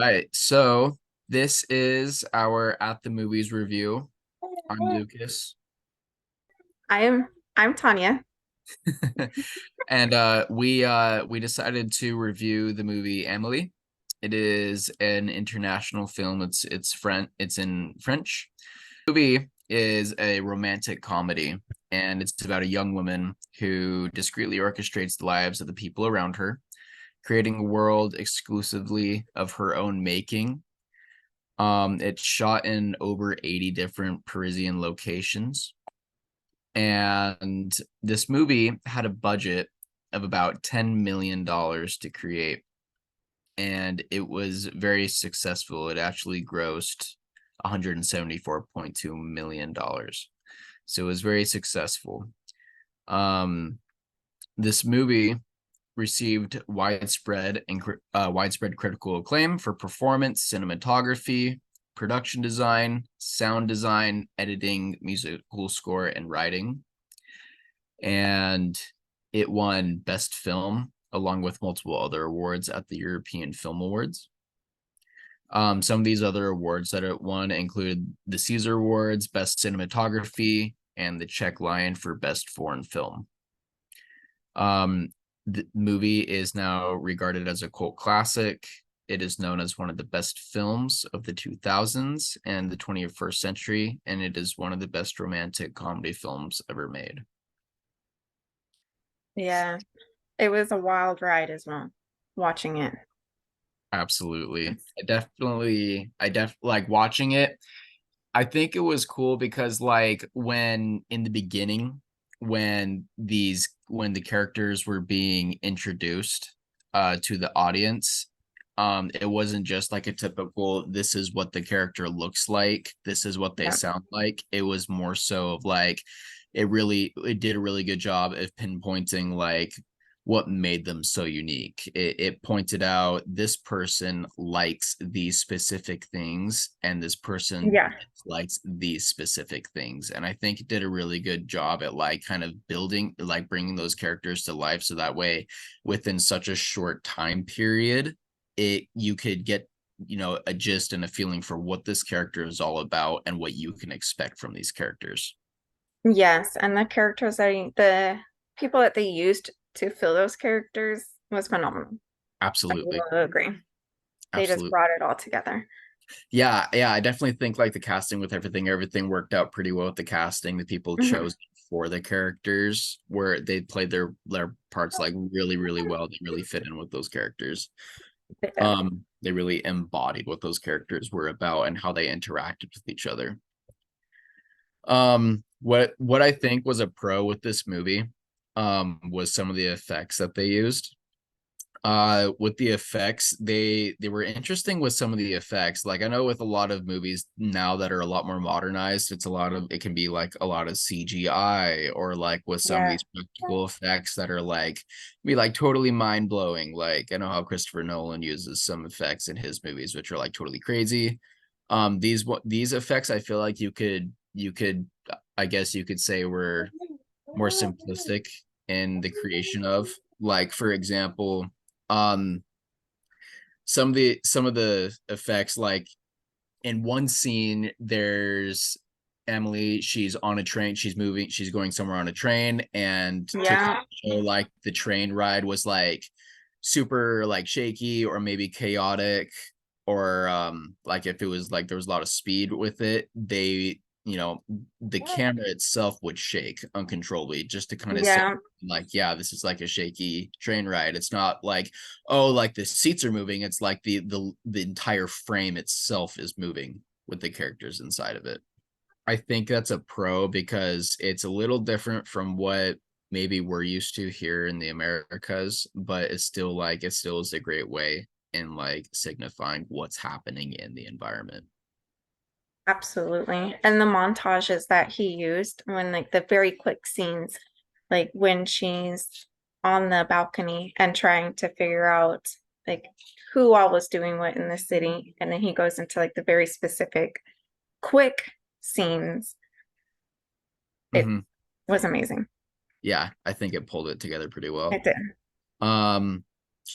Right. So this is our At the Movies review. I'm Lucas. I'm Tanya. And we decided to review the movie Amelie. It is an international film. It's in French. The movie is a romantic comedy, and it's about a young woman who discreetly orchestrates the lives of the people around her, creating a world exclusively of her own making. It's shot in over 80 different Parisian locations. And this movie had a budget of about $10 million to create. And it was very successful. It actually grossed $174.2 million. So it was very successful. Um, this movie received widespread critical acclaim for performance, cinematography, production design, sound design, editing, musical score, and writing. And it won Best Film along with multiple other awards at the European Film Awards. Some of these other awards that it won included the Caesar Awards, Best Cinematography, and the Czech Lion for Best Foreign Film. The movie is now regarded as a cult classic. It is known as one of the best films of the 2000s and the 21st century, and it is one of the best romantic comedy films ever made. Yeah, it was a wild ride as well, watching it. Absolutely. I def like watching it. I think it was cool because like when in the beginning when the characters were being introduced to the audience, it wasn't just like a typical this is what the character looks like, this is what they Yeah. sound like. It was more so of like it did a really good job of pinpointing like what made them so unique. It pointed out this person likes these specific things and this person Yeah. likes these specific things. And I think it did a really good job at like kind of building, like bringing those characters to life. So that way, within such a short time period, you could get, a gist and a feeling for what this character is all about and what you can expect from these characters. Yes, and the people that they used to fill those characters was phenomenal. I Absolutely. will agree. They just Absolutely. brought it all together. Yeah, I definitely think like the casting with everything worked out pretty well with the casting. The people Mhm. chose for the characters where they played their parts like really, really well. They really fit in with those characters. They did. They really embodied what those characters were about and how they interacted with each other. What I think was a pro with this movie, was some of the effects that they used. With the effects, they were interesting with some of the effects. Like I know with a lot of movies now that are a lot more modernized, it can be like a lot of CGI, or like with some of Yeah. these practical effects that are like be like totally mind-blowing. Like I know how Christopher Nolan uses some effects in his movies which are like totally crazy. These effects I feel like you could I guess you could say were more simplistic in the creation of, like for example, um some of the effects, like in one scene there's Emily, she's on a train, she's going somewhere on a train, and to Yeah. show like the train ride was like super like shaky or maybe chaotic, or like if it was like there was a lot of speed with it, the camera itself would shake uncontrollably just to kind of say Yeah. like, yeah, this is like a shaky train ride. It's not like, oh, like the seats are moving. It's like the entire frame itself is moving with the characters inside of it. I think that's a pro because it's a little different from what maybe we're used to here in the Americas, but it still is a great way in like signifying what's happening in the environment. Absolutely. And the montages that he used when like the very quick scenes, like when she's on the balcony and trying to figure out like who all was doing what in the city. And then he goes into like the very specific quick scenes. It Hmm. was amazing. Yeah, I think it pulled it together pretty well. It did. Um,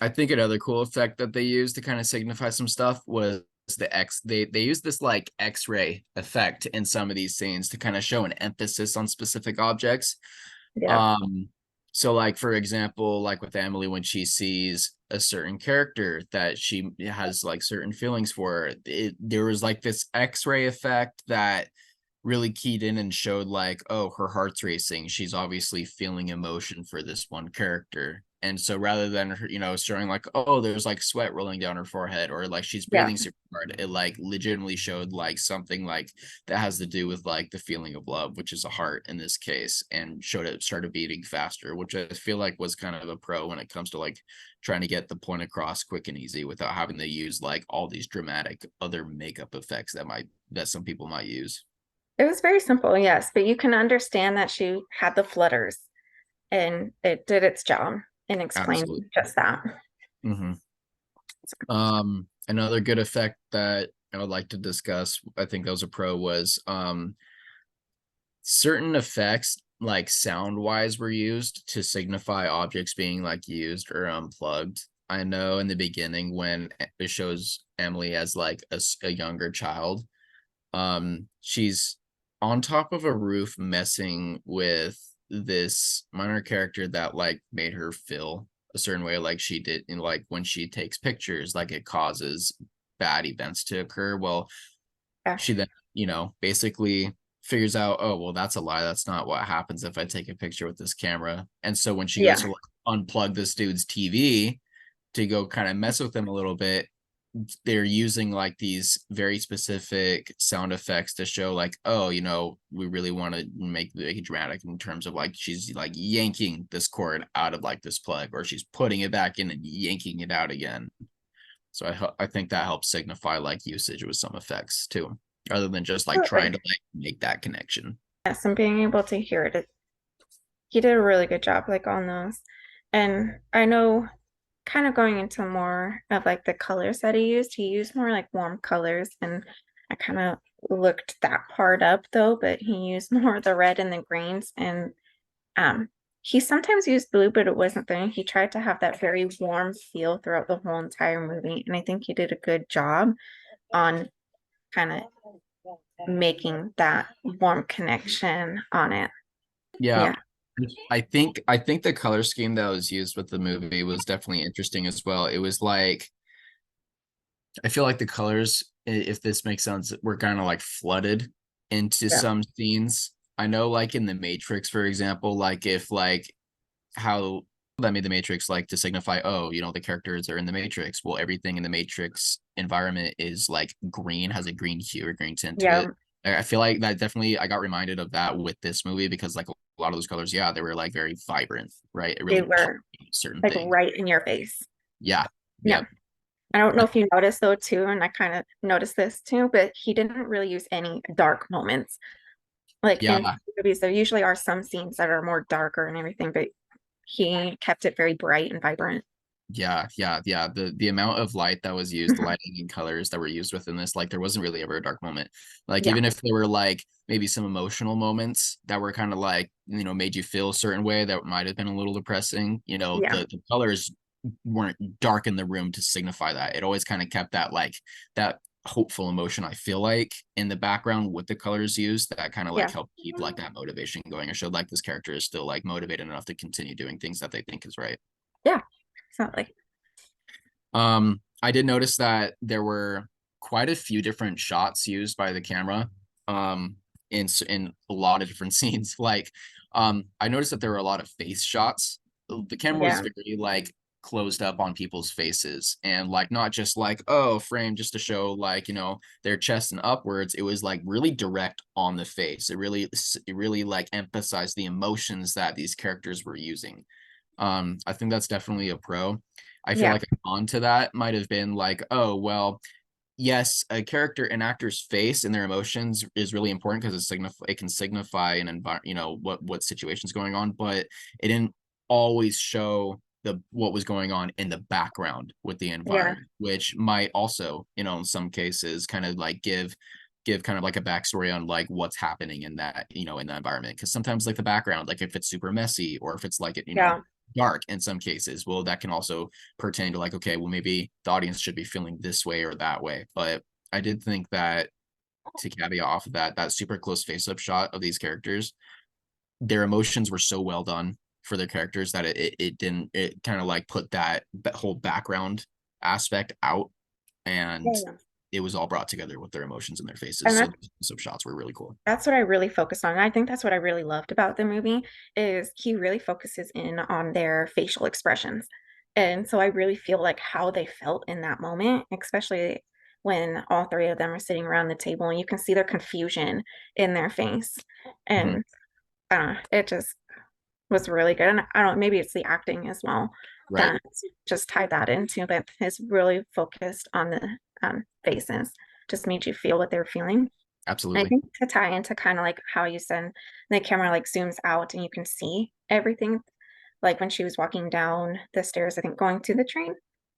I think another cool effect that they used to kind of signify some stuff was they use this like X-ray effect in some of these scenes to kind of show an emphasis on specific objects. Yeah. Um, so like for example, like with Emily, when she sees a certain character that she has like certain feelings for, there was like this X-ray effect that really keyed in and showed like, oh, her heart's racing. She's obviously feeling emotion for this one character. And so rather than her, showing like, oh, there's like sweat rolling down her forehead or like she's Yeah. breathing super hard, it like legitimately showed like something like that has to do with like the feeling of love, which is a heart in this case, and showed it started beating faster, which I feel like was kind of a pro when it comes to like trying to get the point across quick and easy without having to use like all these dramatic other makeup effects that some people might use. It was very simple, yes, but you can understand that she had the flutters and it did its job in Absolutely. explaining just that. Mm-hmm. Another good effect that I would like to discuss, I think that was a pro, was certain effects like sound wise were used to signify objects being like used or unplugged. I know in the beginning when it shows Emily as like a younger child, she's on top of a roof messing with this minor character that like made her feel a certain way, like she did in like when she takes pictures, like it causes bad events to occur. Well, Yeah. she then, basically figures out, oh, well, that's a lie. That's not what happens if I take a picture with this camera. And so when she goes Yeah. to like, unplug this dude's TV to go kind of mess with him a little bit, they're using like these very specific sound effects to show like, oh, we really want to make it dramatic in terms of like she's like yanking this cord out of like this plug, or she's putting it back in and yanking it out again. So I think that helps signify like usage with some effects too, rather than just like trying Absolutely. to like make that connection. Yes, and being able to hear it, he did a really good job like on those. And I know kind of going into more of like the colors that he used more like warm colors and I kind of looked that part up though, but he used more of the red and the greens and um he sometimes used blue, but it wasn't there. He tried to have that very warm feel throughout the whole entire movie, and I think he did a good job on kind of making that warm connection on it. Yeah. Yeah, I think the color scheme that was used with the movie was definitely interesting as well. It was like I feel like the colors, if this makes sense, were kind of like flooded into yeah, some scenes. I know, like in the Matrix, for example, like if like how that made the Matrix like to signify, oh, the characters are in the Matrix. Well, everything in the Matrix environment is like green, has a green hue or green tint to yeah. it. I feel like that definitely I got reminded of that with this movie because like a lot of those colors, yeah, they were like very vibrant, right? It They really popped were certain like things. right in your face. Yeah. Yeah. Yep. I don't know I, if you noticed though too, and I kind of noticed this too, but he didn't really use any dark moments. Like in yeah. movies, there usually are some scenes that are more darker and everything, but he kept it very bright and vibrant. Yeah. The amount of light that was used, the lighting and colors that were used within this, like there wasn't really ever a dark moment. Like Yeah, even if there were like maybe some emotional moments that were kind of like, made you feel a certain way that might have been a little depressing, yeah, the colors weren't dark in the room to signify that. It always kind of kept that like that hopeful emotion, I feel like, in the background with the colors used that kind of like yeah, helped keep like that motivation going or showed like this character is still like motivated enough to continue doing things that they think is right. yeah. It's not like, I did notice that there were quite a few different shots used by the camera, in a lot of different scenes. Like, I noticed that there were a lot of face shots. The camera was yeah, very like closed up on people's faces and like not just like, oh, frame just to show like, their chest and upwards. It was like really direct on the face. It really like emphasized the emotions that these characters were using. I think that's definitely a pro. I feel yeah, like a con to that might have been like, oh, well, yes, a character, an actor's face and their emotions is really important because it can signify an environment, what situation's going on, but it didn't always show what was going on in the background with the yeah, environment, which might also, in some cases, kind of like give kind of like a backstory on like what's happening in that, in that environment. Because sometimes like the background, like if it's super messy or if it's like it, yeah. dark in some cases. Well, that can also pertain to like, okay, well, maybe the audience should be feeling this way or that way. But I did think that to caveat off of that, that super close face-up shot of these characters, their emotions were so well done for their characters that it didn't, it kind of like put that whole background aspect out, and Yeah. it was all brought together with their emotions in their faces. And So that the close-up shots were really cool. that's what I really focused on. I think that's what I really loved about the movie is he really focuses in on their facial expressions. And so I really feel like how they felt in that moment, especially when all three of them are sitting around the table and you can see their confusion in their face. Mhm. And it just was really good. And I don't, maybe it's the acting as well Right. that just tied that into, but is really focused on the faces, just made you feel what they're feeling. I Absolutely. think to tie into kind of like how you said the camera like zooms out and you can see everything. Like when she was walking down the stairs, I think going to the train,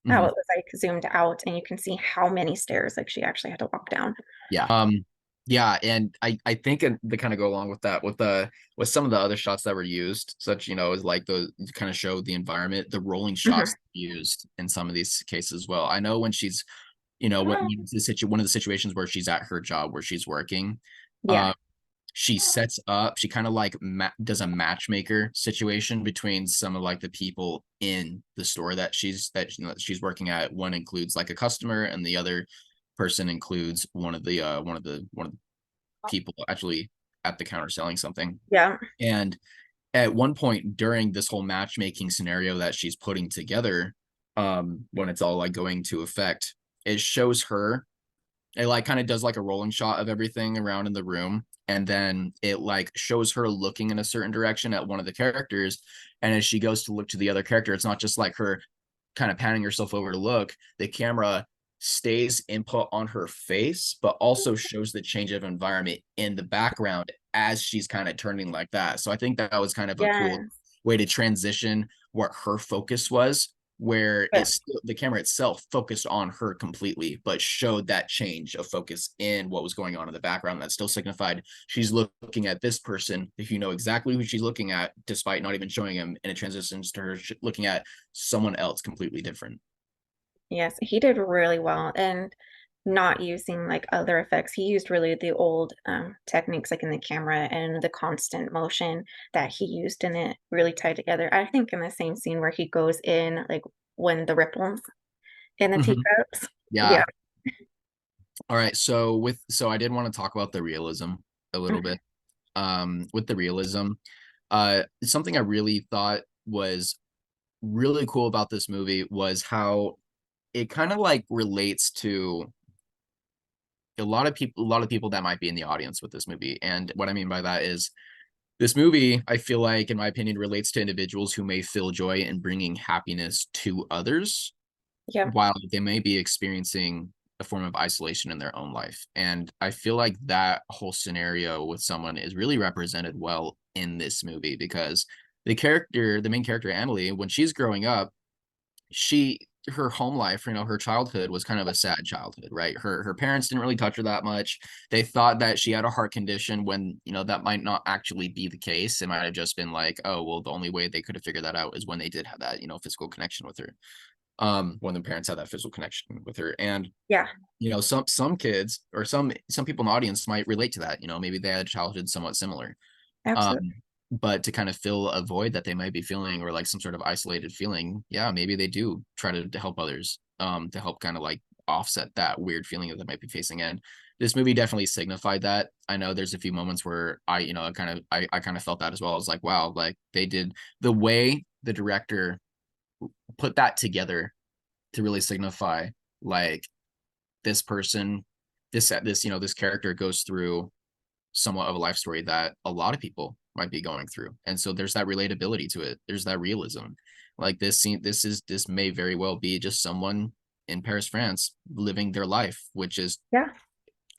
how Mhm. it was like zoomed out and you can see how many stairs like she actually had to walk down. Yeah. Yeah, and I think they kind of go along with that with the with some of the other shots that were used, such as like the kind of show the environment, the rolling shots Mhm. used in some of these cases as well. I know when she's when it's one of the situations where she's at her job where she's working, Yeah. uh, she sets up, she kind of like does a matchmaker situation between some of like the people in the store that she's working at. One includes like a customer, and the other person includes one of the people actually at the counter selling something. Yeah. And at one point during this whole matchmaking scenario that she's putting together, when it's all like going to effect, it shows her, it like kind of does like a rolling shot of everything around in the room, and then it like shows her looking in a certain direction at one of the characters, and as she goes to look to the other character, it's not just like her kind of panning herself over to look, the camera stays input on her face, but also shows the change of environment in the background as she's kind of turning like that. So I think that was kind of a cool Yes. way to transition what her focus was, where Yeah. it's the camera itself focused on her completely, but showed that change of focus in what was going on in the background. That still signified she's looking at this person, if you know exactly who she's looking at, despite not even showing him, and it transitions to her looking at someone else completely different. Yes. He did really well. And not using like other effects. He used really the old techniques like in the camera and the constant motion that he used in it really tied together. I think in the same scene where he goes in like when the ripples in the Mhm. teacups. Yeah. Yeah. All right. So I did want to talk about the realism a little Mhm. bit. With the realism, something I really thought was really cool about this movie was how it kind of like relates to a lot of people that might be in the audience with this movie. And what I mean by that is this movie, I feel like, in my opinion, relates to individuals who may feel joy in bringing happiness to others Yeah, while they may be experiencing a form of isolation in their own life. And I feel like that whole scenario with someone is really represented well in this movie because the main character, Amelie, when she's growing up, she her home life, her childhood was kind of a sad childhood, right? Her parents didn't really touch her that much. They thought that she had a heart condition when, that might not actually be the case. It might have just been like, oh, well, the only way they could have figured that out is when they did have that, physical connection with her. When the parents had that physical connection with her. And yeah, some kids or some people in the audience might relate to that. Maybe they had a childhood somewhat similar. absolutely. um, but to kind of fill a void that they might be feeling, or like some sort of isolated feeling, yeah, maybe they do try to help others, to help kind of like offset that weird feeling that they might be facing. And this movie definitely signified that. I know there's a few moments where I kind of felt that as well. I was like, wow, like they did the way the director put that together to really signify like this person, this character goes through somewhat of a life story that a lot of people might be going through. And so there's that relatability to it. There's that realism. Like this may very well be just someone in Paris, France, living their life, which is Yeah,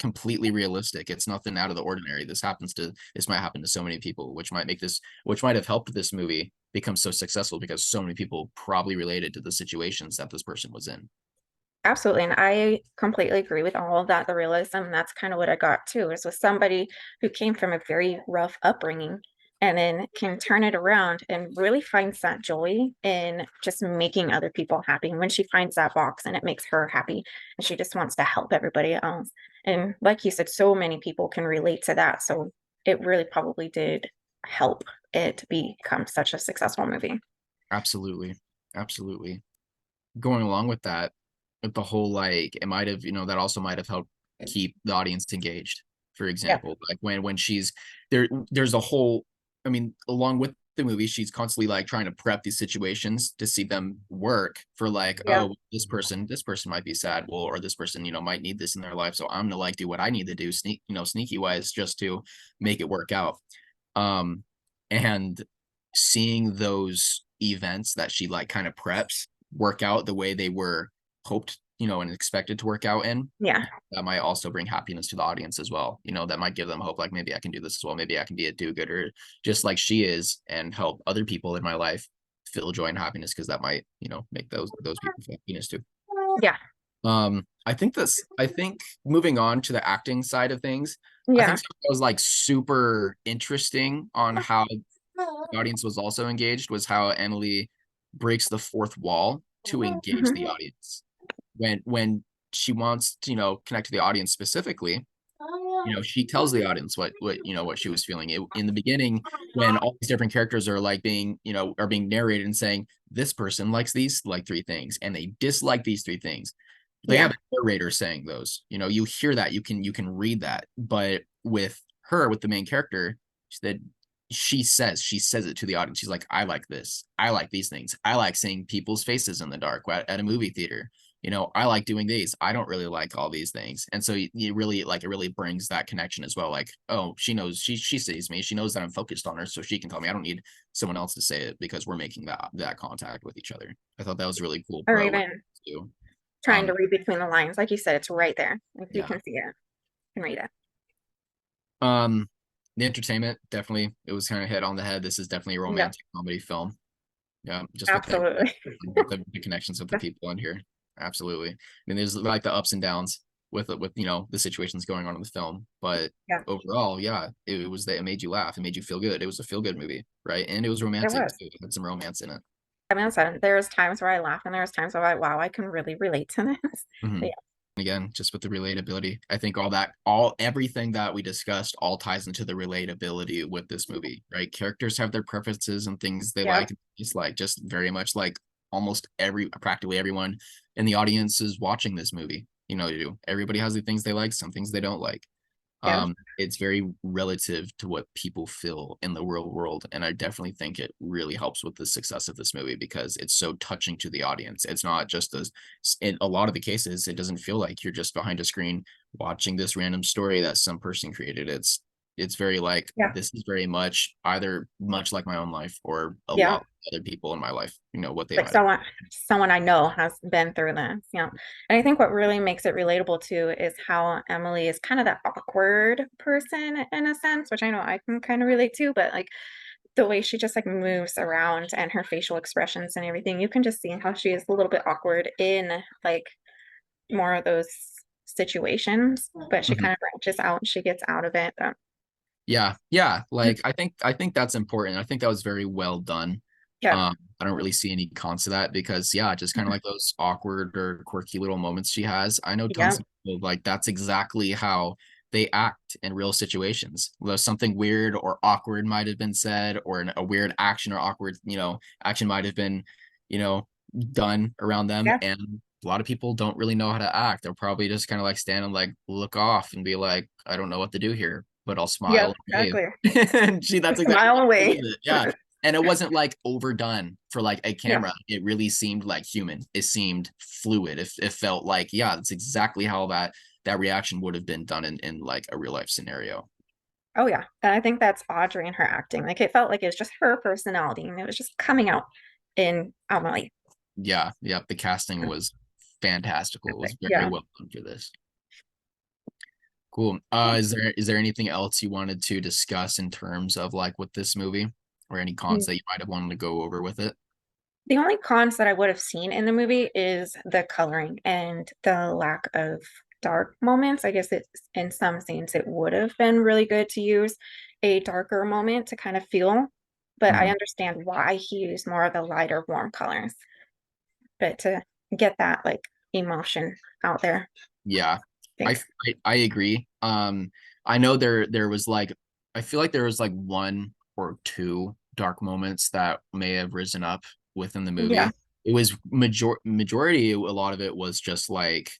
completely realistic. It's nothing out of the ordinary. This might happen to so many people, which might have helped this movie become so successful because so many people probably related to the situations that this person was in. absolutely. And I completely agree with all of that. The realism, that's kind of what I got too, is with somebody who came from a very rough upbringing and then can turn it around and really finds that joy in just making other people happy. When she finds that box and it makes her happy and she just wants to help everybody else. And like you said, so many people can relate to that. So it really probably did help it become such a successful movie. Absolutely. Absolutely. Going along with that, with the whole like it might have, that also might have helped keep the audience engaged. For Yeah. example, like when she's there's a whole, I mean, along with the movie, she's constantly like trying to prep these situations to see them work for like, Yeah. oh, this person might be sad, well, or this person, might need this in their life. So I'm gonna like do what I need to do, sneaky wise, just to make it work out. Um, and seeing those events that she like kind of preps work out the way they were hoped, and expected to work out in, Yeah. that might also bring happiness to the audience as well. That might give them hope, like maybe I can do this as well. Maybe I can be a do-gooder just like she is and help other people in my life feel joy and happiness because that might, make those people feel happiness too. Yeah. I think moving on to the acting side of things, I think Yeah. something that was like super interesting on how the audience was also engaged was how Emily breaks the fourth wall to engage the Mhm. audience. When she wants to, connect to the audience specifically, she tells the audience what she was feeling. In the beginning, when all these different characters are like being narrated and saying this person likes these like three things and they dislike these three things, they have Yeah. a narrator saying those. You hear that, you can read that. But with her, with the main character, that she says it to the audience. She's like, I like this. I like these things. I like seeing people's faces in the dark at a movie theater. I like doing these. I don't really like all these things. And so you really like it really brings that connection as well. Like, oh, she knows she sees me. She knows that I'm focused on her, so she can tell me. I don't need someone else to say it because we're making that contact with each other. I thought that was really cool Or what even do. trying to read between the lines. Like you said, it's right there. Like you Yeah. can see it and read it. Um, the entertainment definitely it was kind of hit on the head. This is definitely a Yeah. romantic comedy film. Yeah, just with Absolutely. the connections with the people in here. Absolutely. I mean, there's like the ups and downs with the situations going on in the film, but Yeah. overall, yeah, it was that it made you laugh, it made you feel good. It was a feel good movie, right? And it was It romantic was. too. It had some romance in it. I mean, I said there was times where I laughed and there was times where I, wow, I can really relate to this. Mhm. But Again, just with the relatability, I think everything that we discussed all ties into the relatability with this movie, right? Characters have their preferences and things they yeah. like and dislike, just very much like practically everyone in the audience is watching this movie. Everybody has the things they like, some things they don't like. Yeah. It's very relative to what people feel in the real world, and I definitely think it really helps with the success of this movie because it's so touching to the audience. It's not just in a lot of the cases, it doesn't feel like you're just behind a screen watching this random story that some person created. It's very like Yeah. this is very much either much like my own life or a Yeah. lot of other people in my life, what they Like might have. someone I know has been through this. Yeah. And I think what really makes it relatable too is how Emily is kind of that awkward person in a sense, which I know I can kind of relate to, but like the way she just like moves around and her facial expressions and everything, you can just see how she is a little bit awkward in like more of those situations, but she Mhm. kind of branches out and she gets out of it. But Yeah. Like I think that's important. I think that was very well done. yeah. I don't really see any cons to that because yeah, just kind of like those awkward or quirky little moments she has. I know Yeah. tons of people like that's exactly how they act in real situations. Though something weird or awkward might have been said, or a weird action or awkward, action might have been, you know, done around them, Yeah. and a lot of people don't really know how to act. They'll probably just kind of like stand and like look off and be like, I don't know what to do here, but I'll Yeah. smile and wave. Exactly. And that's exactly Smile what she away. did. Yeah. And it wasn't like overdone for like a Yeah. camera. It really seemed like human. It seemed fluid. It felt like, yeah, that's exactly how that reaction would have been done in like a real life scenario. Oh yeah. And I think that's Audrey and her acting. Like it felt like it was just her personality and it was just coming out in Amelie. Yeah. Yeah. The casting was fantastical. It was Perfect. very Yeah. well done for this. Cool. Is there anything else you wanted to discuss in terms of like with this movie or any cons Mm. that you might have wanted to go over with it? The only cons that I would have seen in the movie is the coloring and the lack of dark moments. I guess it's in some scenes it would have been really good to use. a darker moment to kind of feel, but I Mhm. understand why he used more of the lighter, warm colors. But to get that like emotion out there, Yeah, I think. I agree. I know there was like I feel like there was like one or two dark moments that may have risen up within the Yeah. movie. It was majority. A lot of it was just like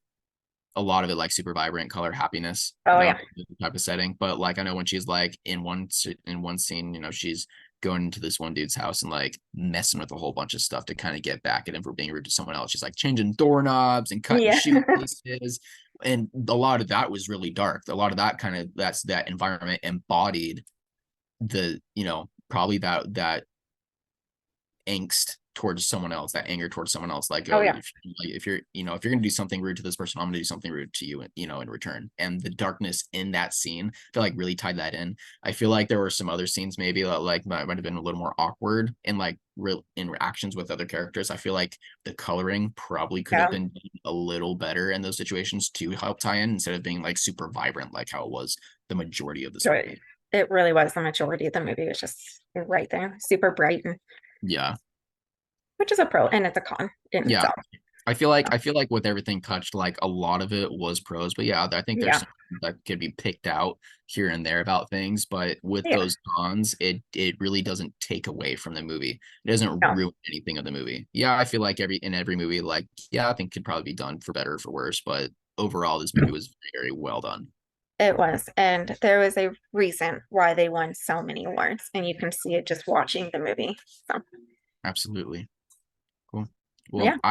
a lot of it like super vibrant color happiness, Oh yeah. type of setting. But like I know when she's like in one scene, she's going into this one dude's house and like messing with a whole bunch of stuff to kind of get back at him for being rude to someone else. She's like changing doorknobs and cutting Yeah. shoelaces. And a lot of that was really dark. A lot of that kind of that environment embodied the, probably that angst towards someone else, that anger towards someone else. Like, Oh oh, yeah. if you're, if you're gonna do something rude to this person, I'm gonna do something rude to you, in return. And the darkness in that scene, I feel like really tied that in. I feel like there were some other scenes maybe that like might have been a little more awkward in like real interactions with other characters. I feel like the coloring probably could have Yeah. been a little better in those situations to help tie in instead of being like super vibrant like how it was the majority of this So movie. it really was the majority of the movie. It was just right there, super bright, and Yeah. which is a pro and it's a con in Yeah. itself. I feel like with everything touched, like a lot of it was pros, but yeah, I think there's Yeah. some that could be picked out here and there about things, but with Yeah. those cons, it really doesn't take away from the movie. It doesn't No, ruin anything of the movie. Yeah, I feel like every movie, like yeah, I think could probably be done for better or for worse, but overall, this movie was very well done. it was. And there was a reason why they won so many awards. And you can see it just watching the movie. So Absolutely. Cool. Well, yeah. I